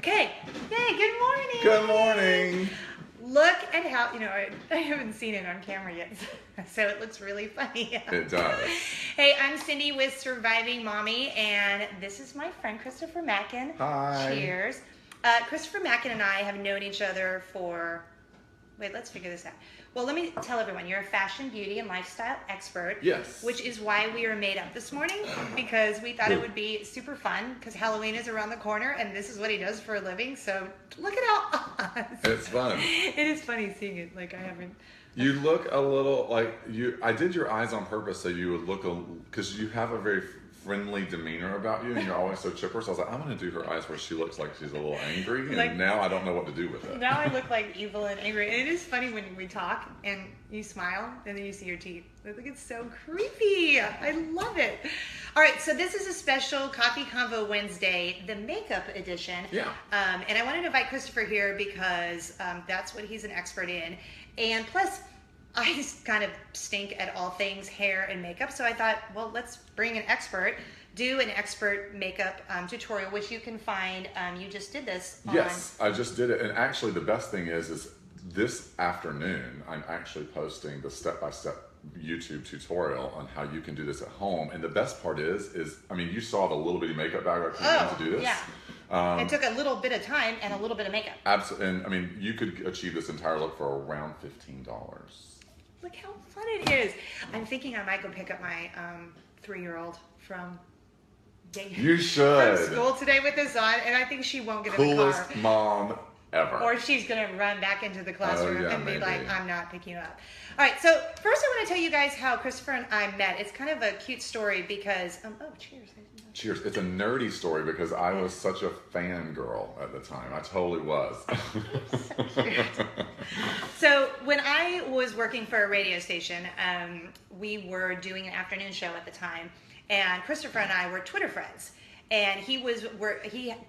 Okay. Hey, good morning. Good morning. Look at how, I haven't seen it on camera yet, so it looks really funny. It does. Hey, I'm Cindy with Surviving Mommy, and this is my friend Christopher Macken. Hi. Cheers. Christopher Macken and I have known each other for, wait, let's figure this out. Well, let me tell everyone, you're a fashion, beauty, and lifestyle expert. Yes. Which is why we are made up this morning, because we thought it would be super fun, because Halloween is around the corner, and this is what he does for a living, so look at how awesome. It's fun. It is funny seeing it, like I haven't. You look a little like you. I did your eyes on purpose so you would look because you have a very friendly demeanor about you, and you're always so chipper. So I was like, I'm going to do her eyes where she looks like she's a little angry, and like, now I don't know what to do with it. Now I look like evil and angry. And it is funny when we talk and you smile and then you see your teeth. I think it's so creepy. I love it. All right, so this is a special Coffee Convo Wednesday, the makeup edition. Yeah. And I wanted to invite Christopher here because that's what he's an expert in. And plus, I just kind of stink at all things hair and makeup. So I thought, well, let's bring an expert, do an expert makeup tutorial, which you can find. You just did this on... Yes, I just did it. And actually the best thing is this afternoon, I'm actually posting the step-by-step YouTube tutorial on how you can do this at home. And the best part is I mean, you saw the little bitty makeup bag I came in to do this. Yeah. It took a little bit of time and a little bit of makeup. Absolutely. And I mean, you could achieve this entire look for around $15. Look how fun it is. I'm thinking I might go pick up my 3-year-old from You should. from school today with this on, and I think she won't get in the car. Coolest mom ever. Or she's going to run back into the classroom and be maybe. like, I'm not picking you up. All right, so first I want to tell you guys how Christopher and I met. It's kind of a cute story because, oh, cheers. Cheers. It's a nerdy story because I was such a fangirl at the time. I totally was. So when I was working for a radio station, we were doing an afternoon show at the time, and Christopher and I were Twitter friends. And he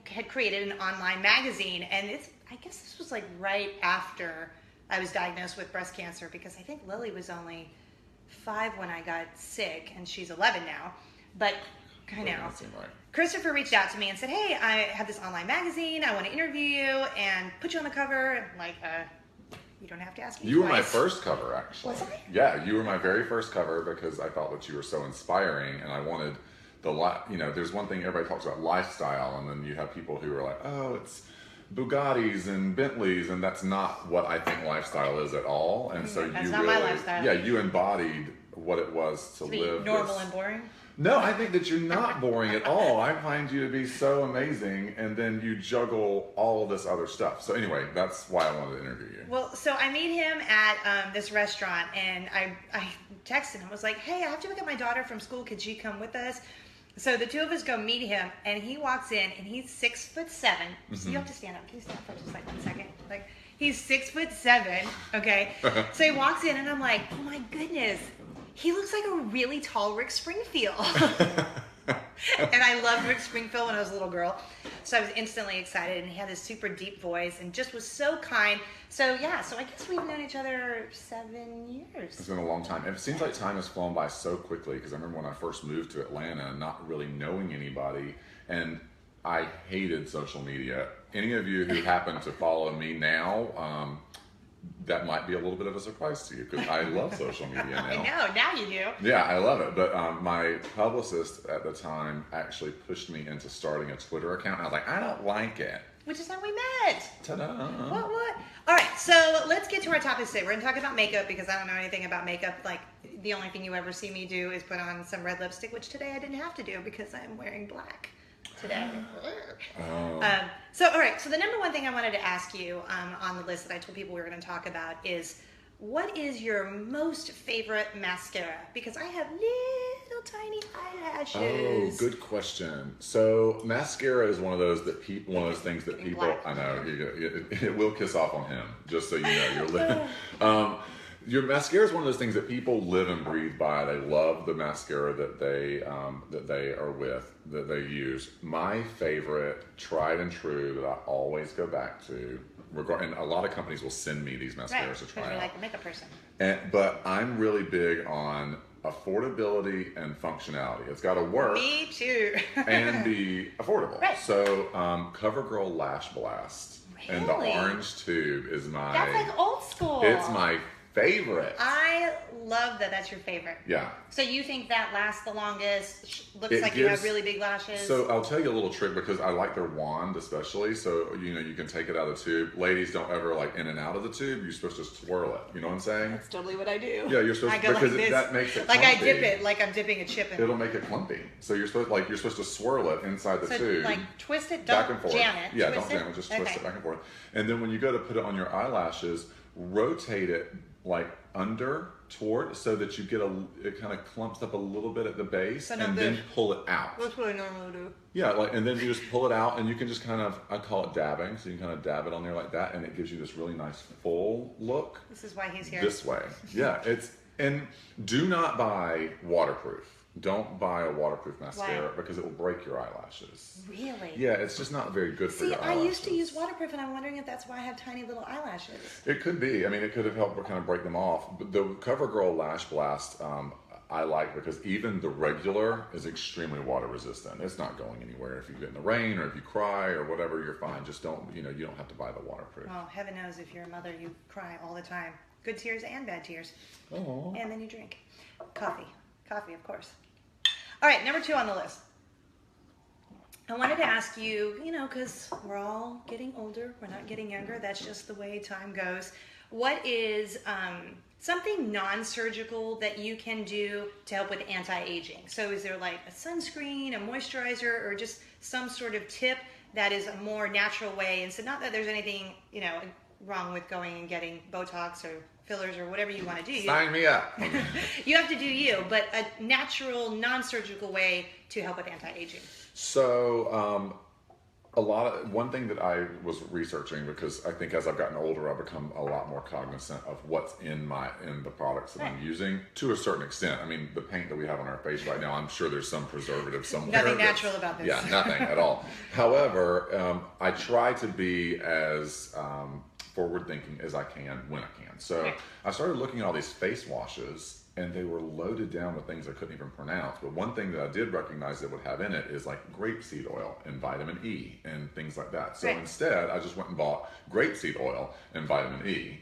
had created an online magazine, and I guess this was like right after I was diagnosed with breast cancer, because I think Lily was only 5 when I got sick, and she's 11 now. But I know. Right. Christopher reached out to me and said, hey, I have this online magazine. I want to interview you and put you on the cover. And like, you don't have to ask me You twice. were my first cover, actually. Was I? Yeah, you were my very first cover because I thought that you were so inspiring, and I wanted there's one thing everybody talks about, lifestyle, and then you have people who are like, oh, it's Bugattis and Bentleys, and that's not what I think lifestyle is at all. And so that's you not really, my lifestyle. Yeah, you embodied what it was to live normal and boring. No, I think that you're not boring at all. I find you to be so amazing, and then you juggle all of this other stuff. So anyway, that's why I wanted to interview you. Well, so I meet him at this restaurant, and I texted him. I was like, hey, I have to pick up my daughter from school. Could she come with us? So the two of us go meet him, and he walks in, and he's 6'7". So you have to stand up. Can you stand up for just like 1 second? Like, he's 6'7", okay? So he walks in, and I'm like, oh my goodness. He looks like a really tall Rick Springfield. And I loved Rick Springfield when I was a little girl. So I was instantly excited, and he had this super deep voice and just was so kind. So yeah, so I guess we've known each other 7 years. It's been a long time. It seems like time has flown by so quickly, because I remember when I first moved to Atlanta, not really knowing anybody, and I hated social media. Any of you who happen to follow me now, that might be a little bit of a surprise to you, because I love social media now. I know, now you do. Yeah, I love it. But my publicist at the time actually pushed me into starting a Twitter account. And I was like, I don't like it. Which is how we met. Ta-da. What? All right, so let's get to our topic today. We're going to talk about makeup, because I don't know anything about makeup. Like, the only thing you ever see me do is put on some red lipstick, which today I didn't have to do because I'm wearing black today. So, all right, so the number one thing I wanted to ask you on the list that I told people we were going to talk about is, what is your most favorite mascara? Because I have little tiny eyelashes. Oh, good question. So mascara is one of those things that people, Black. I know, it will kiss off on him, just so you know. Your mascara is one of those things that people live and breathe by. They love the mascara that they use. My favorite, tried and true, that I always go back to, and a lot of companies will send me these mascaras to try out. You're like a makeup person. But I'm really big on affordability and functionality. It's got to work. Me too. And be affordable. Right. So CoverGirl Lash Blast. Really? And the orange tube is my... That's like old school. It's my favorite. I love that that's your favorite. Yeah. So you think that lasts the longest? Looks It like you have gives- really big lashes. So I'll tell you a little trick because I like their wand especially. So, you can take it out of the tube. Ladies, don't ever like in and out of the tube. You're supposed to swirl it. You know what I'm saying? That's totally what I do. Yeah, you're supposed I to, go because like this. that makes it like clumpy. I dip it like I'm dipping a chip in. It'll make it clumpy. So you're supposed to swirl it inside the So tube. like twist it, Back don't and forth. jam it. Yeah, twist don't jam it, just twist Okay. it back and forth. And then when you go to put it on your eyelashes, rotate it like under toward so that you get it kind of clumps up a little bit at the base So and then pull it out. That's what I normally do. Yeah, and then you just pull it out and you can just kind of, I call it dabbing, so you can kind of dab it on there like that and it gives you this really nice full look This is why he's here. this way. Yeah, and do not buy waterproof. Don't buy a waterproof mascara because it will break your eyelashes. Really? Yeah, it's just not very good for See, your eyelashes. I used to use waterproof, and I'm wondering if that's why I have tiny little eyelashes. It could be. I mean, it could have helped kind of break them off. But the CoverGirl Lash Blast, I like because even the regular is extremely water resistant. It's not going anywhere. If you get in the rain or if you cry or whatever, you're fine. Just don't, you don't have to buy the waterproof. Well, heaven knows if you're a mother, you cry all the time. Good tears and bad tears. Oh. And then you drink. Coffee. Coffee, of course. All right, number 2 on the list. I wanted to ask you, because we're all getting older. We're not getting younger. That's just the way time goes. What is something non-surgical that you can do to help with anti-aging? So is there like a sunscreen, a moisturizer, or just some sort of tip that is a more natural way? And so not that there's anything, wrong with going and getting Botox or fillers or whatever you want to do. Sign me up. You have to do you, but a natural, non-surgical way to help with anti-aging. So, one thing that I was researching, because I think as I've gotten older, I've become a lot more cognizant of what's in the products that I'm using to a certain extent. I mean, the paint that we have on our face right now, I'm sure there's some preservative somewhere. Nothing natural about this. Yeah, nothing at all. However, I try to be as forward thinking as I can when I can. So I started looking at all these face washes and they were loaded down with things I couldn't even pronounce. But one thing that I did recognize that would have in it is like grapeseed oil and vitamin E and things like that. So instead, I just went and bought grapeseed oil and vitamin E.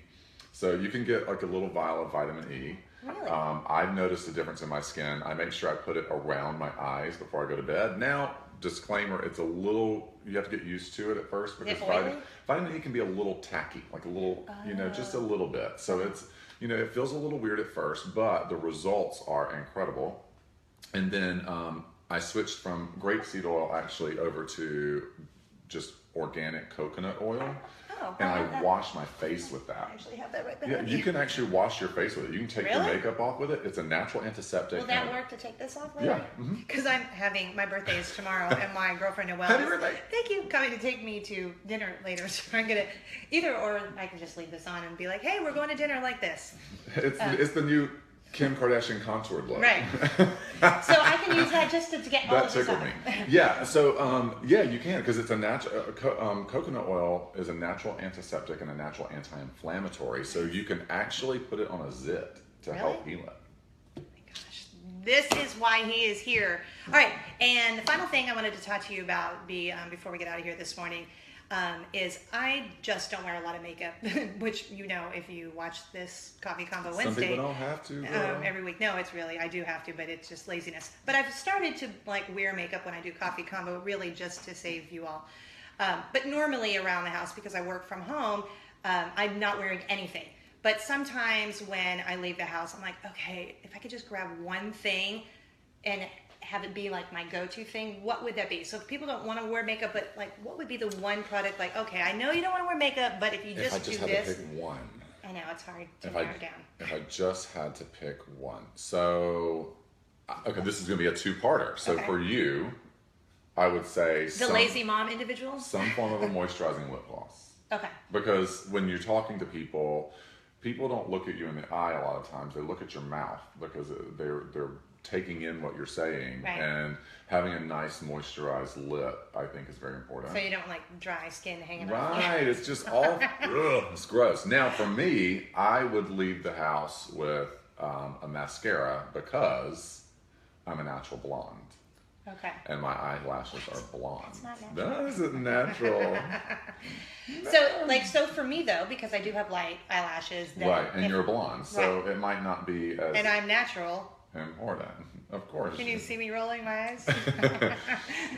So you can get like a little vial of vitamin E. Really? I've noticed a difference in my skin. I make sure I put it around my eyes before I go to bed. Now, disclaimer, it's a little, you have to get used to it at first because vitamin E can be a little tacky, like a little, just a little bit. So it's, it feels a little weird at first, but the results are incredible. And then I switched from grapeseed oil actually over to just organic coconut oil. Oh, and I wash my face with that. I actually have that right Yeah, behind you can actually wash your face with it. You can take your Really? makeup off with it. It's a natural antiseptic. Will that work to take this off later? Yeah. Mhm. Because my birthday is tomorrow, and my girlfriend Noelle Happy is, birthday. thank you, coming to take me to dinner later. So I'm gonna or I can just leave this on and be like, hey, we're going to dinner like this. It's the new Kim Kardashian contoured look. Right. So I can use that just to get all That of this tickled off. me. Yeah, so you can, because it's a natural. Coconut oil is a natural antiseptic and a natural anti-inflammatory, so you can actually put it on a zit to help heal it. Oh my gosh, this is why he is here. All right, and the final thing I wanted to talk to you about before we get out of here this morning is I just don't wear a lot of makeup, which if you watch this Coffee Convo Wednesday. Some people don't have to. Every week. No, I do have to, but it's just laziness. But I've started to wear makeup when I do Coffee Convo, really just to save you all. But normally around the house, because I work from home, I'm not wearing anything. But sometimes when I leave the house, I'm like, okay, if I could just grab one thing and have it be like my go-to thing, what would that be? So if people don't want to wear makeup, but what would be the one product okay, I know you don't want to wear makeup, but if you just do had this. to pick one. I know, it's hard to narrow down. If I just had to pick one. So, okay, this is going to be a two-parter. So for you, I would say lazy mom individuals? some form of a moisturizing lip gloss. Okay. Because when you're talking to people don't look at you in the eye a lot of times. They look at your mouth because they're taking in what you're saying, and having a nice moisturized lip, I think, is very important. So you don't dry skin hanging out. Right, it's just all, it's gross. Now, for me, I would leave the house with a mascara because I'm a natural blonde. Okay. And my eyelashes are blonde. That's not natural. That isn't natural. So for me though, because I do have light eyelashes. Right, and you're blonde, so right. it might not be as... And I'm natural. Important, of course. Can you see me rolling my eyes?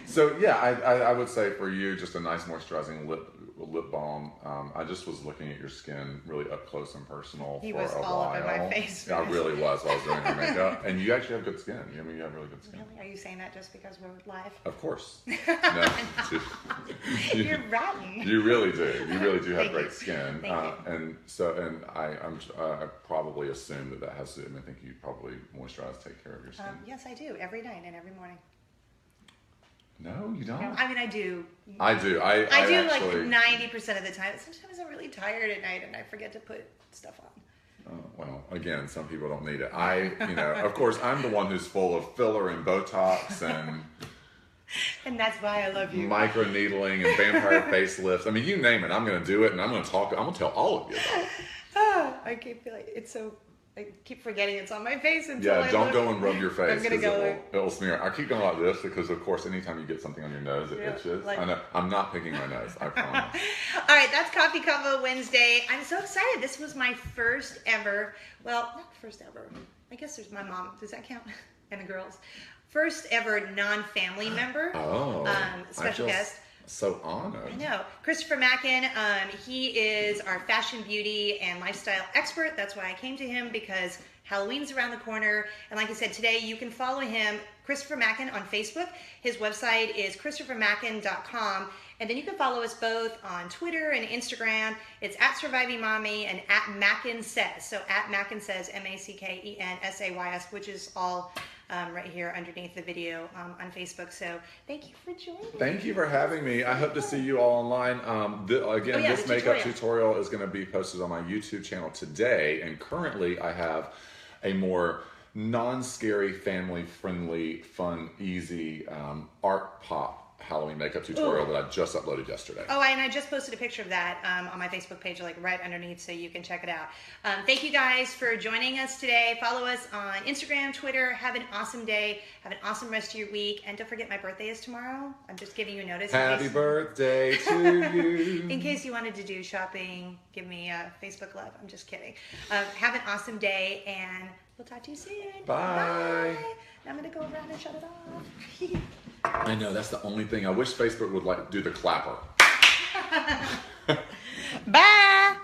So yeah, I would say for you, just a nice moisturizing lip balm. I just was looking at your skin really up close and personal He for was a all while. up in my face. Yeah, I really was while I was doing her makeup. And you actually have good skin. I mean, you have really good skin. Really? Are you saying that just because we're live? Of course. No. You're rotten. You really do. You really do have Thank great you. skin. Thank you. And so, and I probably assume that has to. I think you probably moisturize, take care of your skin. Yes, I do. Every night and every morning. No, you don't. No, I mean, I do. I do. I do actually, like 90% of the time. Sometimes I'm really tired at night and I forget to put stuff on. Well, again, some people don't need it. Of course, I'm the one who's full of filler and Botox and and that's why I love you. Micro needling and vampire facelifts. I mean, you name it, I'm going to do it, and I'm going to tell all of you about it. I keep feeling it's so. I keep forgetting it's on my face until Yeah, I don't look. go and rub your face. I'm gonna go. It'll smear. I keep going like this because, of course, anytime you get something on your nose, it Yeah, itches. like- I know. I'm not picking my nose. I promise. All right, that's Coffee Convo Wednesday. I'm so excited. This was my first ever. Well, not first ever. I guess there's my mom. Does that count? And the girls. First ever non-family member. Oh. Special guest. So honored. I know. Christopher Macken, he is our fashion, beauty, and lifestyle expert. That's why I came to him, because Halloween's around the corner. And like I said, today you can follow him, Christopher Macken, on Facebook. His website is christophermacken.com. And then you can follow us both on Twitter and Instagram. It's at Surviving Mommy and at Macken Says. So at Macken Says, MackenSays, which is all right here underneath the video on Facebook. So thank you for joining. Thank you for having me. I hope to see you all online. This makeup tutorial is going to be posted on my YouTube channel today. And currently I have a more non-scary, family-friendly, fun, easy art pop Halloween makeup tutorial that I just uploaded yesterday. Oh, and I just posted a picture of that on my Facebook page, like right underneath, so you can check it out. Thank you guys for joining us today. Follow us on Instagram, Twitter. Have an awesome day. Have an awesome rest of your week. And don't forget, my birthday is tomorrow. I'm just giving you a notice. Happy birthday to you. In case you wanted to do shopping, give me Facebook love. I'm just kidding. Have an awesome day, and we'll talk to you soon. Bye. Bye. Now I'm going to go around and shut it off. I know, that's the only thing. I wish Facebook would do the clapper. Bye.